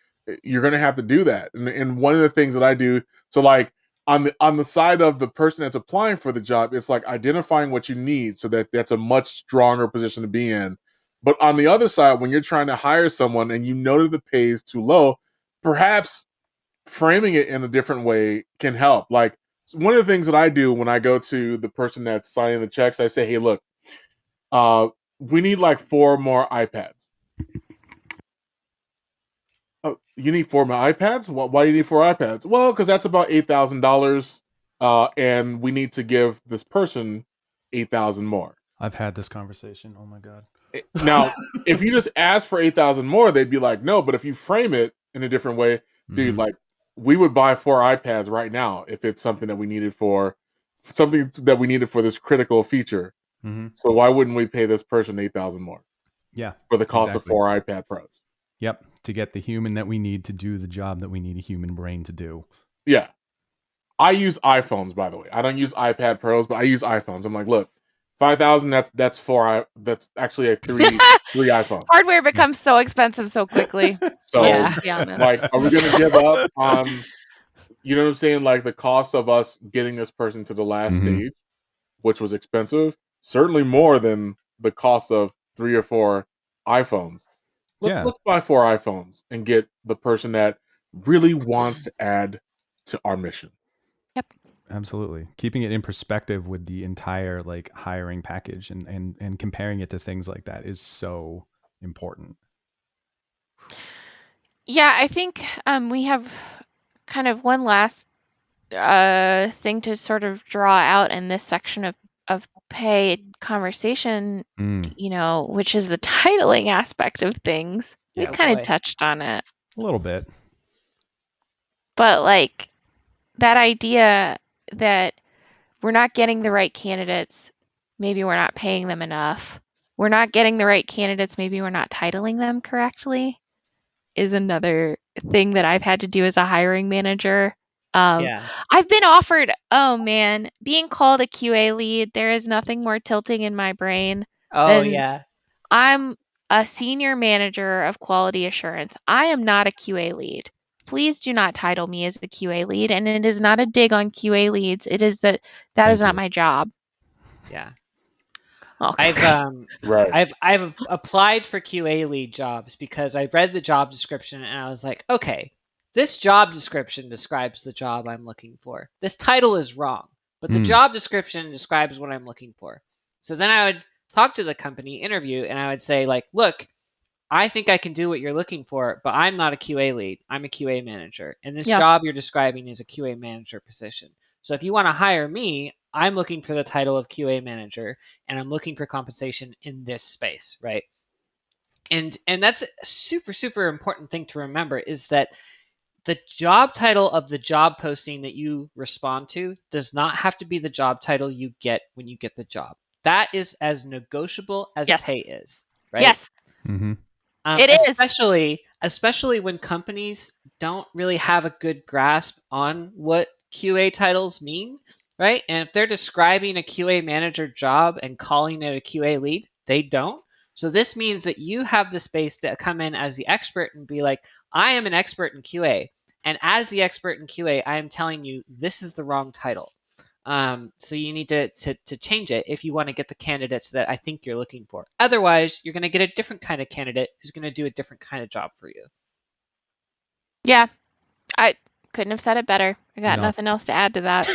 you're going to have to do that. And one of the things that I do, so like on the side of the person that's applying for the job, it's like identifying what you need, so that's a much stronger position to be in. But on the other side, when you're trying to hire someone and you know that the pay is too low, perhaps framing it in a different way can help. Like one of the things that I do when I go to the person that's signing the checks, I say, hey, look, we need like 4 more iPads. Oh, you need 4 more iPads? Why do you need 4 iPads? Well, because that's about $8,000, and we need to give this person 8,000 more. I've had this conversation. Oh my god. Now, if you just ask for 8,000 more, they'd be like, no. But if you frame it in a different way, dude, like we would buy 4 iPads right now if it's something that we needed for this critical feature. So why wouldn't we pay this person 8,000 more? Yeah, for the cost of 4 iPad Pros. Yep, to get the human that we need to do the job that we need a human brain to do. Yeah, I use iPhones, by the way. I don't use iPad Pros, but I use iPhones. I'm like, look, 5,000. That's 4. That's actually a 3 iPhone. Hardware becomes so expensive so quickly. So, Yeah. To be honest. like, are we going to give up on, you know what I'm saying? Like the cost of us getting this person to the last stage, which was expensive, certainly more than the cost of 3 or 4 iPhones. Let's buy 4 iPhones and get the person that really wants to add to our mission. Yep. Absolutely. Keeping it in perspective with the entire like hiring package and comparing it to things like that is so important. Yeah, I think we have kind of one last thing to sort of draw out in this section of pay conversation, you know, which is the titling aspect of things. We kind of touched on it a little bit, but like that idea that we're not getting the right candidates, maybe we're not paying them enough. We're not getting the right candidates, maybe we're not titling them correctly, is another thing that I've had to do as a hiring manager. I've been offered, oh man, being called a QA lead, there is nothing more tilting in my brain than I'm a senior manager of quality assurance. I am not a QA lead. Please do not title me as a QA lead, and it is not a dig on QA leads. It is that is not my job. Yeah. Oh, I've applied for QA lead jobs because I read the job description and I was like, okay, this job description describes the job I'm looking for. This title is wrong, but the job description describes what I'm looking for. So then I would talk to the company, interview, and I would say like, look, I think I can do what you're looking for, but I'm not a QA lead. I'm a QA manager. And this job you're describing is a QA manager position. So if you want to hire me, I'm looking for the title of QA manager, and I'm looking for compensation in this space, right? And that's a super, super important thing to remember, is that the job title of the job posting that you respond to does not have to be the job title you get when you get the job. That is as negotiable as pay is, right? Yes. It is. Especially when companies don't really have a good grasp on what QA titles mean, right? And if they're describing a QA manager job and calling it a QA lead, they don't. So this means that you have the space to come in as the expert and be like, I am an expert in QA. And as the expert in QA, I am telling you this is the wrong title. So you need to change it if you want to get the candidates that I think you're looking for. Otherwise, you're going to get a different kind of candidate who's going to do a different kind of job for you. Yeah, I couldn't have said it better. I got nothing else to add to that.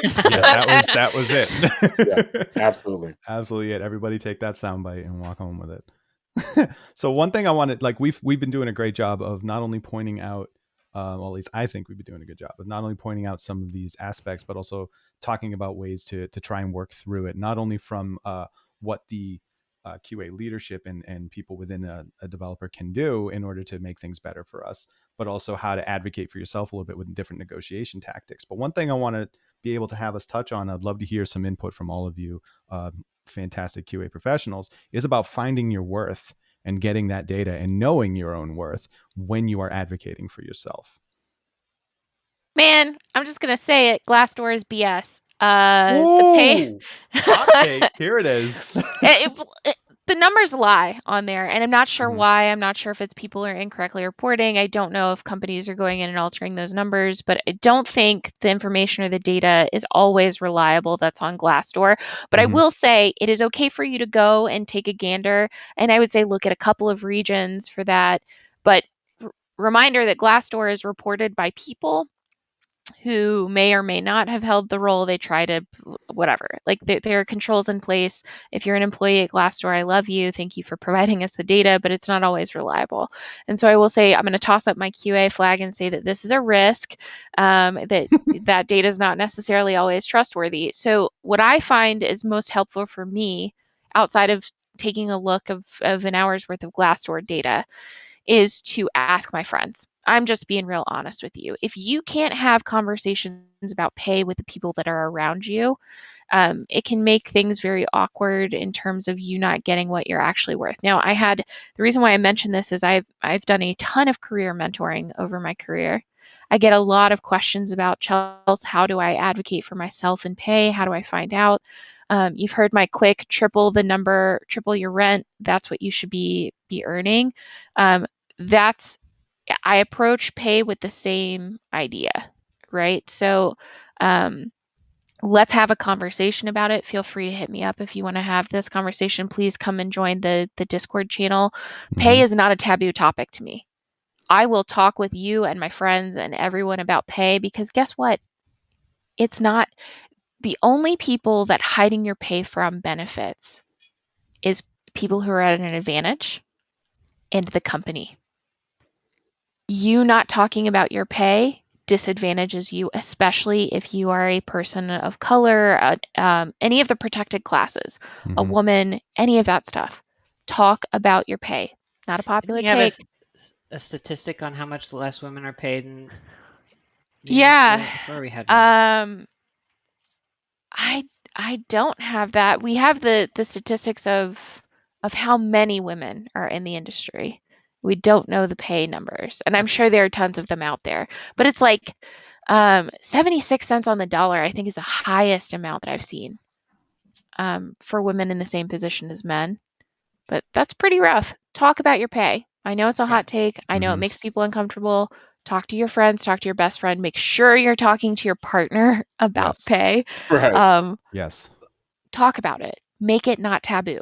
That was it. Yeah, absolutely. Absolutely it. Everybody take that soundbite and walk home with it. So one thing I wanted, like we've been doing a great job of not only pointing out, well, at least I think we've been doing a good job of not only pointing out some of these aspects, but also talking about ways to try and work through it, not only from what the QA leadership and people within a developer can do in order to make things better for us, but also how to advocate for yourself a little bit with different negotiation tactics. But one thing I want to be able to have us touch on, I'd love to hear some input from all of you fantastic QA professionals, is about finding your worth and getting that data and knowing your own worth when you are advocating for yourself. Man, I'm just going to say it. Glassdoor is BS. The pay. Okay, here it is. The the numbers lie on there, and I'm not sure Mhm. why. I'm not sure if it's people are incorrectly reporting. I don't know if companies are going in and altering those numbers, but I don't think the information or the data is always reliable that's on Glassdoor. But I Mhm. will say it is okay for you to go and take a gander, and I would say look at a couple of regions for that. But reminder that Glassdoor is reported by people who may or may not have held the role. They try to, whatever. Like there are controls in place. If you're an employee at Glassdoor, I love you. Thank you for providing us the data, but it's not always reliable. And so I will say I'm going to toss up my QA flag and say that this is a risk. That data is not necessarily always trustworthy. So what I find is most helpful for me, outside of taking a look of an hour's worth of Glassdoor data, is to ask my friends. I'm just being real honest with you. If you can't have conversations about pay with the people that are around you, it can make things very awkward in terms of you not getting what you're actually worth. Now, the reason why I mention this is I've done a ton of career mentoring over my career. I get a lot of questions about, Chels, how do I advocate for myself in pay? How do I find out? You've heard my quick triple your rent. That's what you should be earning. That's I approach pay with the same idea, right? So let's have a conversation about it. Feel free to hit me up if you want to have this conversation. Please come and join the Discord channel. Pay is not a taboo topic to me. I will talk with you and my friends and everyone about pay, because guess what? It's not the only people that hiding your pay from benefits is people who are at an advantage and the company. You not talking about your pay disadvantages you, especially if you are a person of color, any of the protected classes, a woman, any of that stuff. Talk about your pay. Not a Didn't popular you have take. a statistic on how much less women are paid in Yeah. where we had one? I don't have that. We have the statistics of how many women are in the industry. We don't know the pay numbers, and I'm sure there are tons of them out there. But it's like 76 cents on the dollar, I think, is the highest amount that I've seen for women in the same position as men. But that's pretty rough. Talk about your pay. I know it's a hot take. I know it makes people uncomfortable. Talk to your friends. Talk to your best friend. Make sure you're talking to your partner about Yes. pay. Right. Yes. Talk about it. Make it not taboo.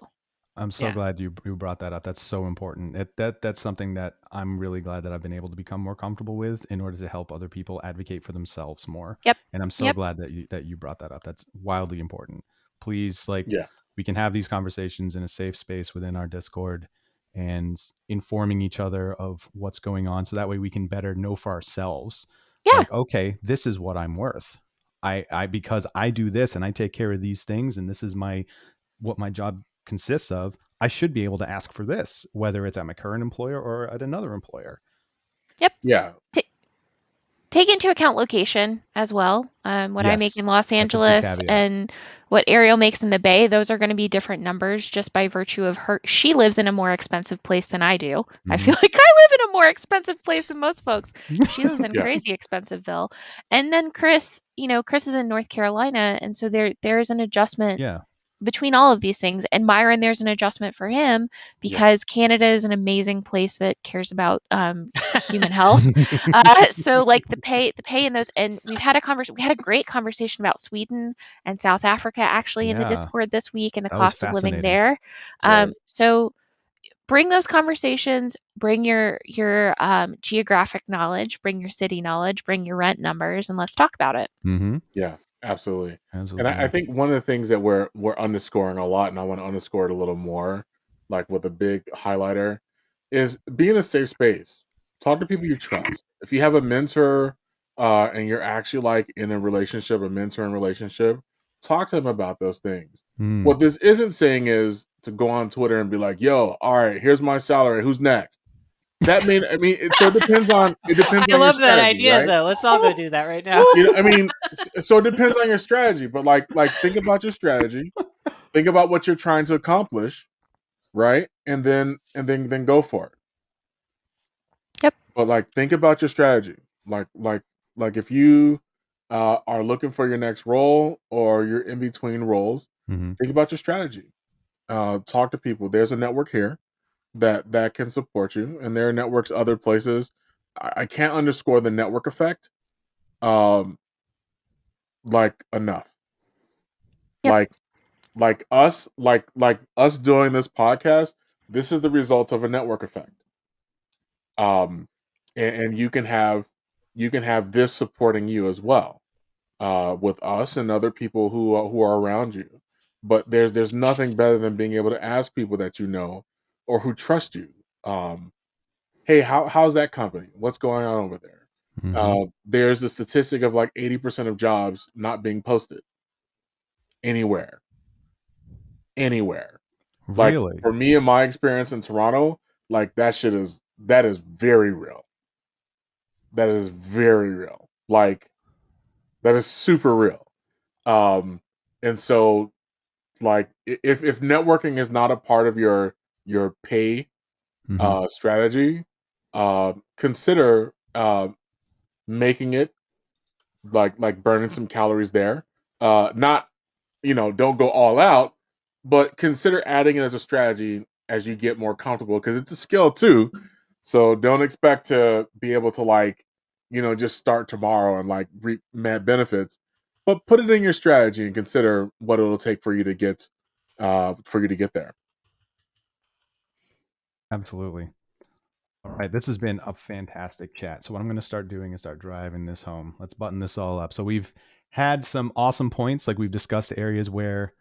I'm so Yeah. glad you brought that up. That's so important. That's something that I'm really glad that I've been able to become more comfortable with in order to help other people advocate for themselves more. Yep. And I'm so glad that you brought that up. That's wildly important. Please, Yeah. we can have these conversations in a safe space within our Discord and informing each other of what's going on, so that way we can better know for ourselves. Yeah. Like, okay, this is what I'm worth. I because I do this and I take care of these things, and this is what my job consists of, I should be able to ask for this, whether it's at my current employer or at another employer. Yep. Yeah. Take into account location as well. What I make Yes, in Los that's a big Angeles caveat. and what Ariel makes in the Bay, those are going to be different numbers just by virtue of she lives in a more expensive place than I do. I feel like I live in a more expensive place than most folks. She lives in Yeah. crazy expensiveville. And then Chris is in North Carolina, and so there's an adjustment Yeah. between all of these things. And Myron, there's an adjustment for him because Canada is an amazing place that cares about human health. So like the pay in those, and we had a great conversation about Sweden and South Africa actually in the Yeah. Discord this week, and the That was cost of living fascinating. there. Right. So bring those conversations, bring your geographic knowledge, bring your city knowledge, bring your rent numbers, and let's talk about it. Yeah, absolutely. And Absolutely. I think one of the things that we're underscoring a lot, and I want to underscore it a little more, like with a big highlighter, is be in a safe space. Talk to people you trust. If you have a mentor, and you're actually like in a relationship, a mentoring relationship, talk to them about those things. What this isn't saying is to go on Twitter and be like, "Yo, all right, here's my salary. Who's next?" So it depends on I your love that strategy, idea, right? though. Let's all go do that right now. So it depends on your strategy, but like think about your strategy, think about what you're trying to accomplish, right? And then go for it. Yep. But like think about your strategy. Like if you are looking for your next role or you're in between roles, think about your strategy. talk to people. There's a network here that can support you, and there are networks other places. I can't underscore the network effect like enough. Yep. Like us doing this podcast, this is the result of a network effect. And you can have this supporting you as well, with us and other people who are around you. But there's nothing better than being able to ask people that you know or who trust you. Hey, how's that company? What's going on over there? There's a statistic of like 80% of jobs not being posted anywhere. Like, Really? for me and my experience in Toronto, like that is very real. That is very real. Like, that is super real. And so, like, if networking is not a part of your pay strategy, consider making it, like burning some calories there. Not, don't go all out, but consider adding it as a strategy as you get more comfortable, because it's a skill too. So don't expect to be able to, like, just start tomorrow and like reap mad benefits, but put it in your strategy and consider what it'll take for you to get there. Absolutely. All right, this has been a fantastic chat. So what I'm going to start doing is start driving this home. Let's button this all up. So we've had some awesome points, like we've discussed areas where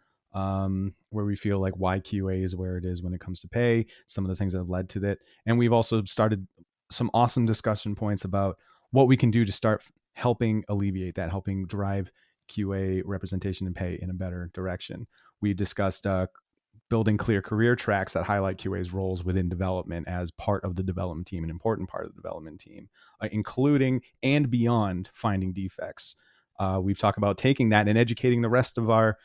we feel like why QA is where it is when it comes to pay, some of the things that have led to that, and we've also started some awesome discussion points about what we can do to start helping alleviate that, helping drive QA representation and pay in a better direction. We discussed building clear career tracks that highlight QA's roles within development as part of the development team, an important part of the development team, including and beyond finding defects. We've talked about taking that and educating the rest of our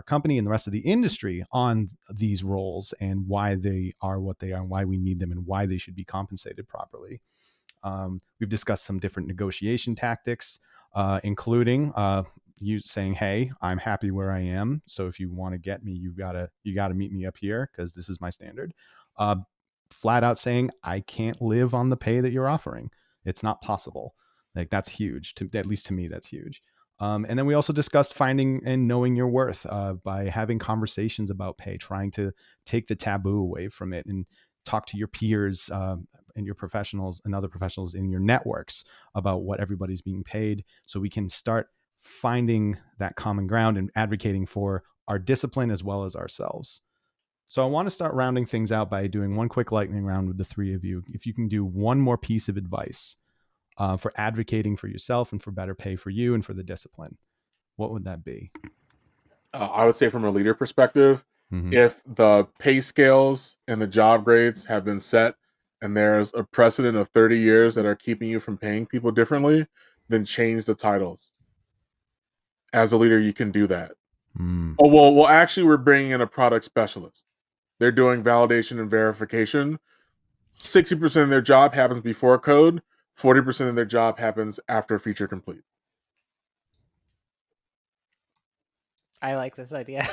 company and the rest of the industry on these roles and why they are what they are and why we need them and why they should be compensated properly. We've discussed some different negotiation tactics, including you saying, "Hey, I'm happy where I am. So if you want to get me, you gotta meet me up here because this is my standard." Flat out saying, "I can't live on the pay that you're offering. It's not possible." Like, that's huge. At least to me, that's huge. And then we also discussed finding and knowing your worth by having conversations about pay, trying to take the taboo away from it and talk to your peers and your professionals and other professionals in your networks about what everybody's being paid, so we can start finding that common ground and advocating for our discipline as well as ourselves. So I want to start rounding things out by doing one quick lightning round with the three of you. If you can do one more piece of advice for advocating for yourself and for better pay for you and for the discipline, what would that be? I would say, from a leader perspective, if the pay scales and the job grades have been set and there's a precedent of 30 years that are keeping you from paying people differently, then change the titles. As a leader, you can do that. Oh, well, actually, we're bringing in a product specialist. They're doing validation and verification. 60% of their job happens before code. 40% of their job happens after feature complete. I like this idea.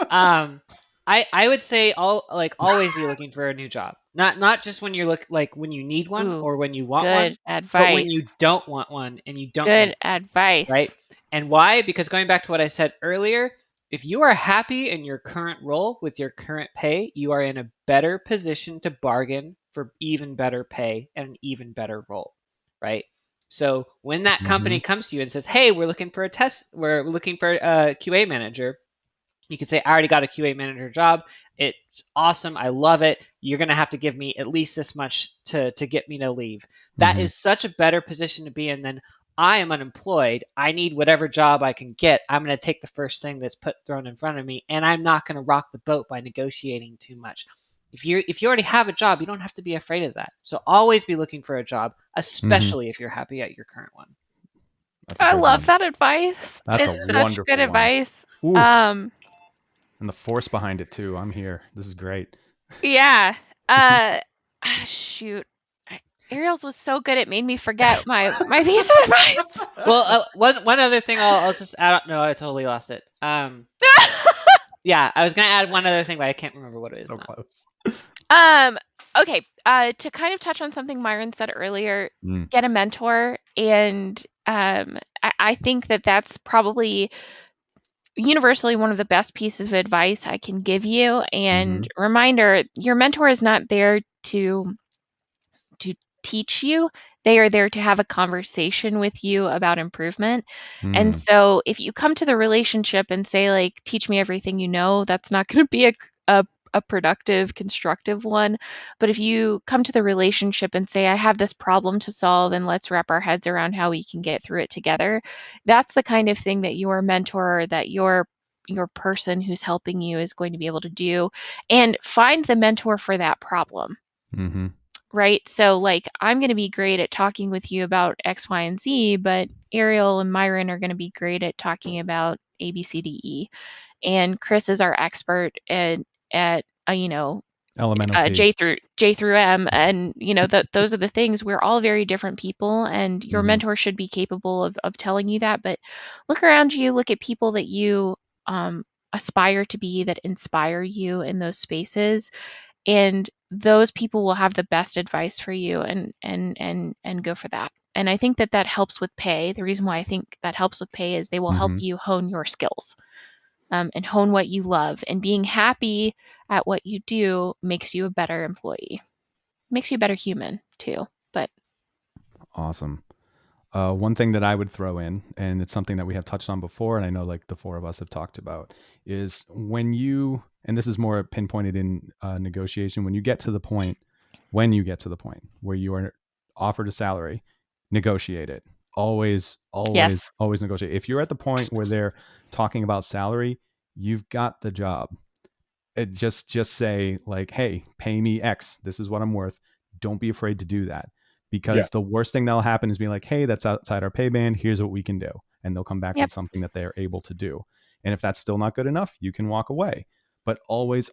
I would say always be looking for a new job. Not just when you when you need one or when you want one, advice. but when you don't want one and you don't. Good advice. Right? And why? Because going back to what I said earlier, if you are happy in your current role with your current pay, you are in a better position to bargain for even better pay and an even better role, right? So when that company comes to you and says, "Hey, we're looking for a QA manager," you can say, "I already got a QA manager job. It's awesome. I love it. You're going to have to give me at least this much to get me to leave." That is such a better position to be in than, "I am unemployed. I need whatever job I can get. I'm going to take the first thing that's thrown in front of me, and I'm not going to rock the boat by negotiating too much." If you already have a job, you don't have to be afraid of that. So always be looking for a job, especially if you're happy at your current one. I love that advice. That's it's a such wonderful good one. advice. Oof. And the force behind it too. I'm here. This is great. Yeah. Shoot. Ariel's was so good it made me forget my piece of advice. Well, one other thing I'll just add. No, I totally lost it. Yeah, I was gonna add one other thing, but I can't remember what it is. So now. close. Okay. To kind of touch on something Myron said earlier, Mm. get a mentor, and I think that that's probably universally one of the best pieces of advice I can give you. And reminder, your mentor is not there to teach you. They are there to have a conversation with you about improvement. And so if you come to the relationship and say like, teach me everything you know, that's not going to be a productive, constructive one. But if you come to the relationship and say, I have this problem to solve and let's wrap our heads around how we can get through it together, that's the kind of thing that your mentor or that your person who's helping you is going to be able to do. And find the mentor for that problem. Mm-hmm. Right? So, like, I'm going to be great at talking with you about X, Y, and Z, but Ariel and Myron are going to be great at talking about A, B, C, D, E. And Chris is our expert at Elemental P. J through M, and those are the things. We're all very different people, and your mentor should be capable of telling you that. But look around you, look at people that you aspire to be, that inspire you in those spaces, and those people will have the best advice for you, and go for that. And I think that helps with pay. The reason why I think that helps with pay is they will help you hone your skills, and hone what you love. And being happy at what you do makes you a better employee, makes you a better human too. But Awesome. One thing that I would throw in, and it's something that we have touched on before, and I know like the four of us have talked about, is when you, and this is more pinpointed in negotiation, when you get to the point where you are offered a salary, negotiate it. Always yes, negotiate. If you're at the point where they're talking about salary, you've got the job. Just say like, hey, pay me X. This is what I'm worth. Don't be afraid to do that. Because the worst thing that'll happen is being like, hey, that's outside our pay band. Here's what we can do. And they'll come back Yep. with something that they're able to do. And if that's still not good enough, you can walk away. But always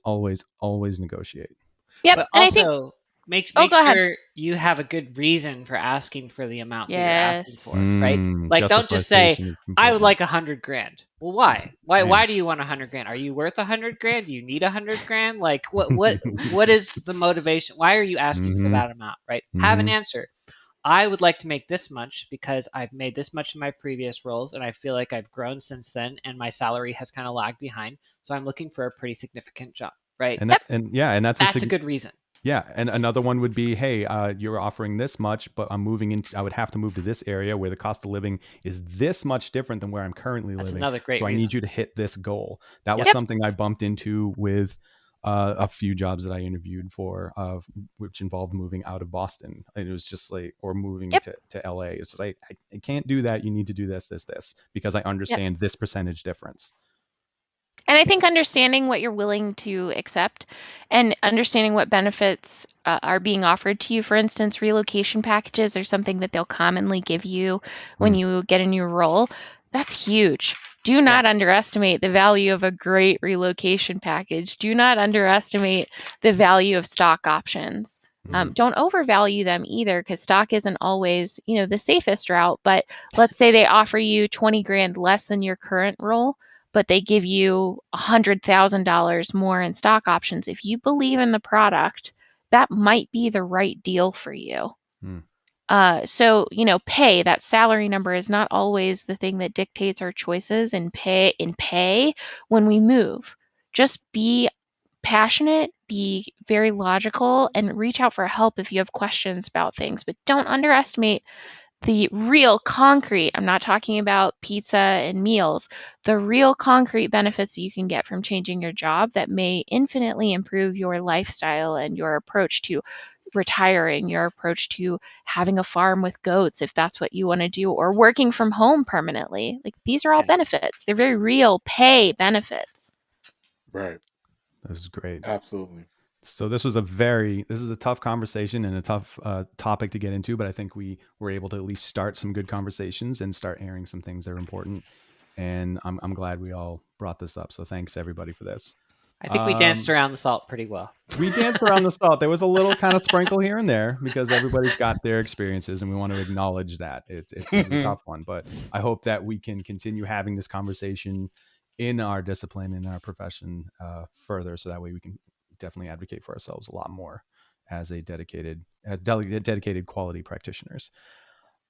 negotiate. Yep. But And also, I think, make go ahead. sure you have a good reason for asking for the amount that you're asking Yes. for, right? Like, don't just say, Justification is I would important. like $100,000. Well, why? Same. Why do you want $100,000? Are you worth $100,000? Do you need $100,000? Like, what is the motivation? Why are you asking for that amount, right? Have an answer. I would like to make this much because I've made this much in my previous roles, and I feel like I've grown since then, and my salary has kind of lagged behind. So I'm looking for a pretty significant jump, right? And that's a good reason. Yeah, and another one would be, hey, you're offering this much, but I'm moving in. I would have to move to this area where the cost of living is this much different than where I'm currently That's living. another great so I reason. need you to hit this goal. That was Yep. something I bumped into with a few jobs that I interviewed for, which involved moving out of Boston. And it was just like, or moving to LA. It's like, I can't do that. You need to do this, because I understand this percentage difference. And I think understanding what you're willing to accept and understanding what benefits are being offered to you. For instance, relocation packages are something that they'll commonly give you when you get a new role. That's huge. Do not underestimate the value of a great relocation package. Do not underestimate the value of stock options. Don't overvalue them either, because stock isn't always, the safest route. But let's say they offer you $20,000 less than your current role, but they give you $100,000 more in stock options. If you believe in the product, that might be the right deal for you. So, pay, that salary number is not always the thing that dictates our choices in pay when we move. Just be passionate, be very logical, and reach out for help if you have questions about things. But don't underestimate the real concrete, I'm not talking about pizza and meals, the real concrete benefits you can get from changing your job that may infinitely improve your lifestyle and your approach to retiring, your approach to having a farm with goats, if that's what you want to do, or working from home permanently. Like, these are all benefits. They're very real pay benefits. Right. This is great. Absolutely. So this is a tough conversation and a tough topic to get into, but I think we were able to at least start some good conversations and start airing some things that are important. And I'm glad we all brought this up. So thanks everybody for this. I think we danced around the salt pretty well. We danced around the salt. There was a little kind of sprinkle here and there because everybody's got their experiences, and we want to acknowledge that. It's a tough one, but I hope that we can continue having this conversation in our discipline, in our profession further, so that way we can definitely advocate for ourselves a lot more as a dedicated quality practitioners.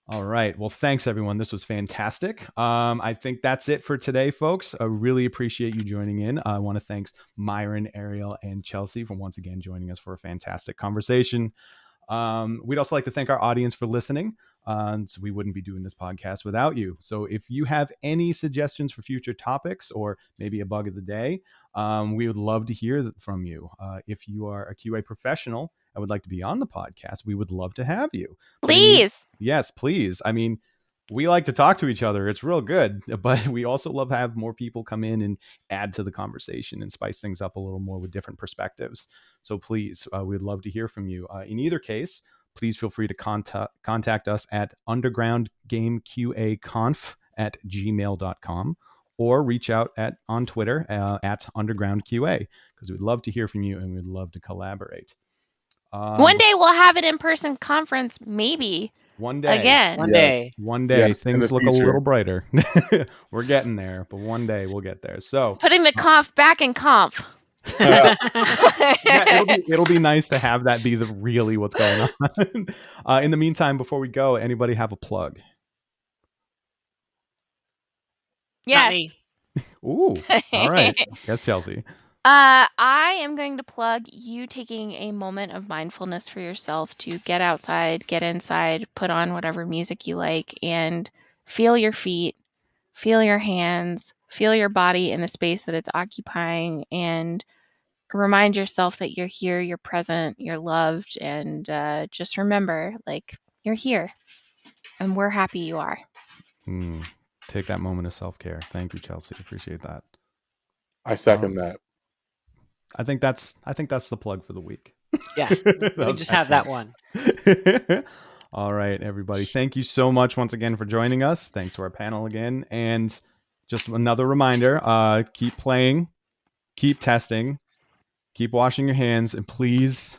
All right. Well, thanks everyone. This was fantastic. I think that's it for today, folks. I really appreciate you joining in. I want to thank Myron, Ariel, and Chelsea for once again joining us for a fantastic conversation. We'd also like to thank our audience for listening. So we wouldn't be doing this podcast without you. So if you have any suggestions for future topics or maybe a bug of the day, we would love to hear from you. If you are a QA professional and would like to be on the podcast, we would love to have you. Please. Yes, please. I mean, we like to talk to each other. It's real good, but we also love to have more people come in and add to the conversation and spice things up a little more with different perspectives. So please, we'd love to hear from you. In either case, please feel free to contact us at undergroundgameqaconf@gmail.com or reach out on Twitter at undergroundqa, because we'd love to hear from you and we'd love to collaborate. One day we'll have an in-person conference, maybe. One day. Again. One day. One day. Yes, in things the look a future. little brighter. We're getting there, but one day we'll get there. So Putting the conf back in conf. yeah, it'll be nice to have that be really what's going on. In the meantime, before we go, anybody have a plug? Yes. Not me. Ooh, all right. Yes, Chelsea. I am going to plug you taking a moment of mindfulness for yourself to get outside, get inside, put on whatever music you like, and feel your feet, feel your hands, feel your body in the space that it's occupying, and remind yourself that you're here, you're present, you're loved, and just remember, like, you're here, and we're happy you are. Take that moment of self-care. Thank you, Chelsea. Appreciate that. I second that. I think that's the plug for the week. Yeah, we just have that one. All right, everybody. Thank you so much once again for joining us. Thanks to our panel again. And just another reminder, keep playing, keep testing, keep washing your hands, and please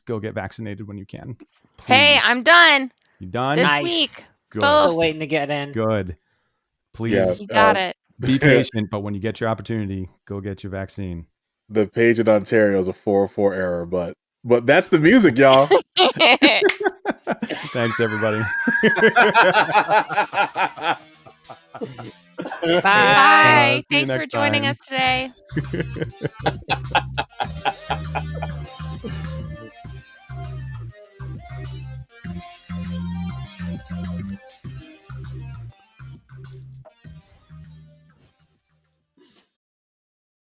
go get vaccinated when you can. Please. Hey, I'm done. You done? This Nice. week. Good. Still waiting to get in. Good. Please Yes, You got it. be patient, but when you get your opportunity, go get your vaccine. The page in Ontario is a 404 error, but that's the music, y'all. Thanks, everybody. Bye. Bye. See you Thanks for next joining time. us today.